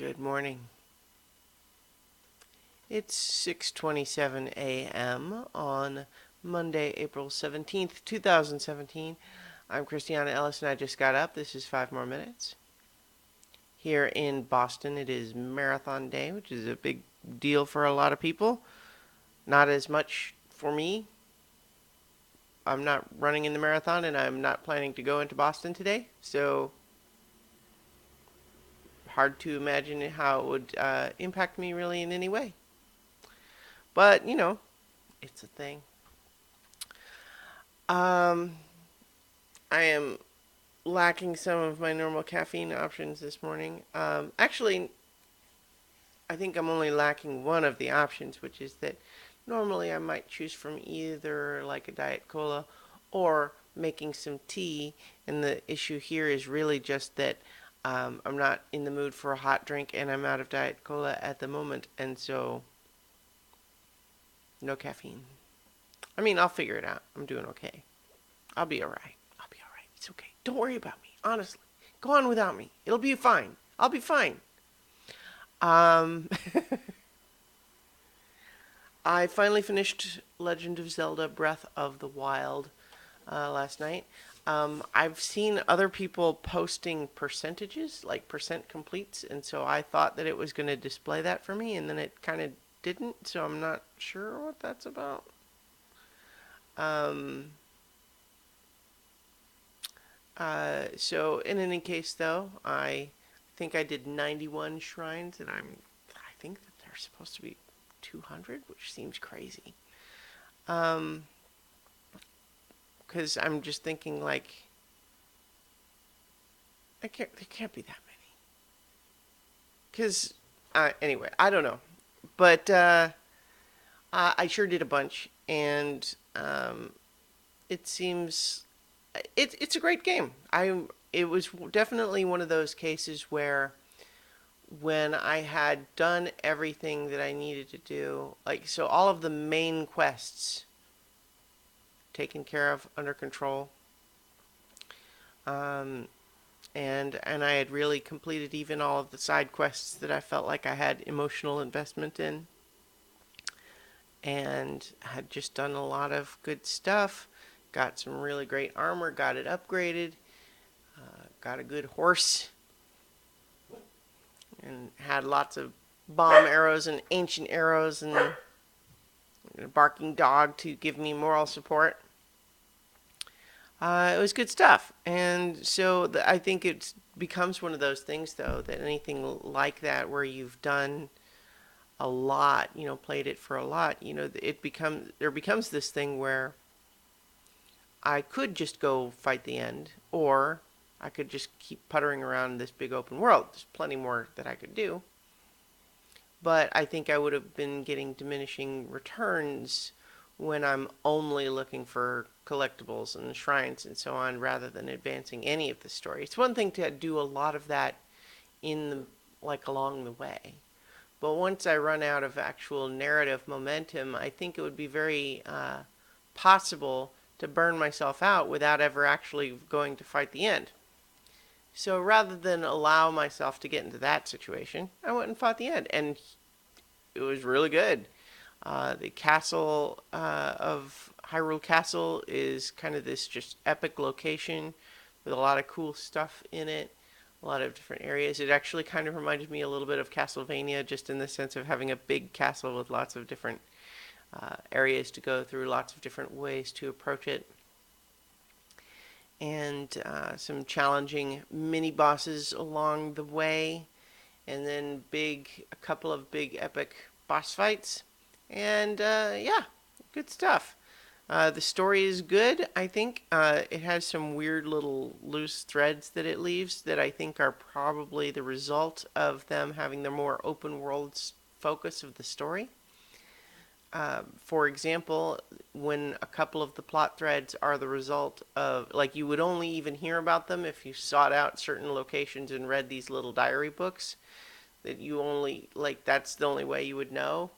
Good morning. It's 6:27 a.m. on Monday, April 17th, 2017. I'm Christiana Ellis and I just got up. This is 5 more minutes. Here in Boston, it is Marathon Day, which is a big deal for a lot of people. Not as much for me. I'm not running in the marathon and I'm not planning to go into Boston today, so hard to imagine how it would impact me really in any way. But, it's a thing. Um, I am lacking some of my normal caffeine options this morning. Actually, I think I'm only lacking one of the options, which is that normally I might choose from either like a Diet Cola or making some tea. And the issue here is really just that I'm not in the mood for a hot drink and I'm out of Diet Cola at the moment. And so, no caffeine. I mean, I'll figure it out. I'm doing okay. I'll be alright. I'll be alright. It's okay. Don't worry about me. Honestly. Go on without me. It'll be fine. I'll be fine. Um, I finally finished Legend of Zelda Breath of the Wild last night. I've seen other people posting percentages, like percent completes, and so I thought that it was going to display that for me, and then it kind of didn't, so I'm not sure what that's about. Um, so in any case, though, I think I did 91 shrines, and I think that they're supposed to be 200, which seems crazy. Um, because I'm just thinking like, there can't be that many. Because anyway, I don't know, but I sure did a bunch, and it seems it's a great game. It was definitely one of those cases where when I had done everything that I needed to do, like so all of the main quests taken care of, under control, um, and I had really completed even all of the side quests that I felt like I had emotional investment in, and had just done a lot of good stuff. Got some really great armor, got it upgraded, got a good horse, and had lots of bomb arrows and ancient arrows and a barking dog to give me moral support. It was good stuff. And so I think it becomes one of those things, though, that anything like that where you've done a lot, played it for a lot, there becomes this thing where I could just go fight the end, or I could just keep puttering around this big open world. There's plenty more that I could do. But I think I would have been getting diminishing returns when I'm only looking for collectibles and shrines and so on rather than advancing any of the story. It's one thing to do a lot of that along the way. But once I run out of actual narrative momentum, I think it would be very possible to burn myself out without ever actually going to fight the end. So rather than allow myself to get into that situation, I went and fought the end, and it was really good. The castle of Hyrule Castle is kind of this just epic location with a lot of cool stuff in it, a lot of different areas. It actually kind of reminded me a little bit of Castlevania, just in the sense of having a big castle with lots of different areas to go through, lots of different ways to approach it, and some challenging mini bosses along the way, and then a couple of big epic boss fights, and yeah, good stuff. The story is good, I think. It has some weird little loose threads that it leaves that I think are probably the result of them having the more open world focus of the story. For example, when a couple of the plot threads are the result of, like, you would only even hear about them if you sought out certain locations and read these little diary books, that you only, like, that's the only way you would know,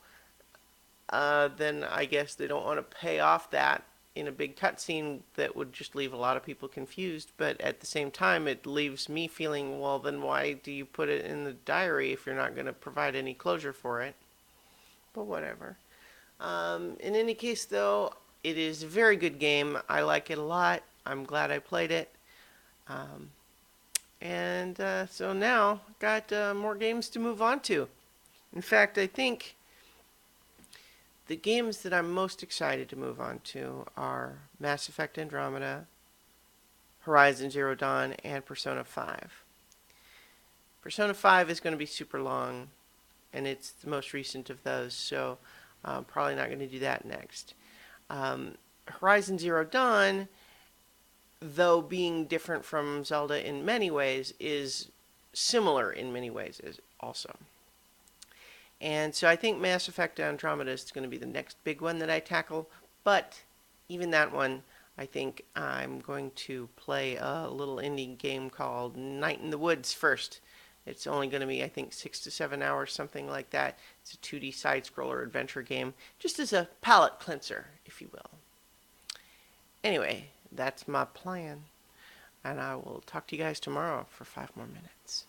then I guess they don't want to pay off that in a big cutscene that would just leave a lot of people confused. But at the same time, it leaves me feeling, well, then why do you put it in the diary if you're not going to provide any closure for it? But whatever. In any case, though, it is a very good game. I like it a lot. I'm glad I played it. Um, and so now, got more games to move on to. In fact, I think the games that I'm most excited to move on to are Mass Effect Andromeda, Horizon Zero Dawn, and Persona 5. Persona 5 is going to be super long, and it's the most recent of those, so I'm probably not going to do that next. Horizon Zero Dawn, though being different from Zelda in many ways, is similar in many ways also. And so I think Mass Effect Andromeda is going to be the next big one that I tackle. But even that one, I think I'm going to play a little indie game called Night in the Woods first. It's only going to be, I think, 6 to 7 hours, something like that. It's a 2D side-scroller adventure game, just as a palate cleanser, if you will. Anyway, that's my plan. And I will talk to you guys tomorrow for 5 more minutes.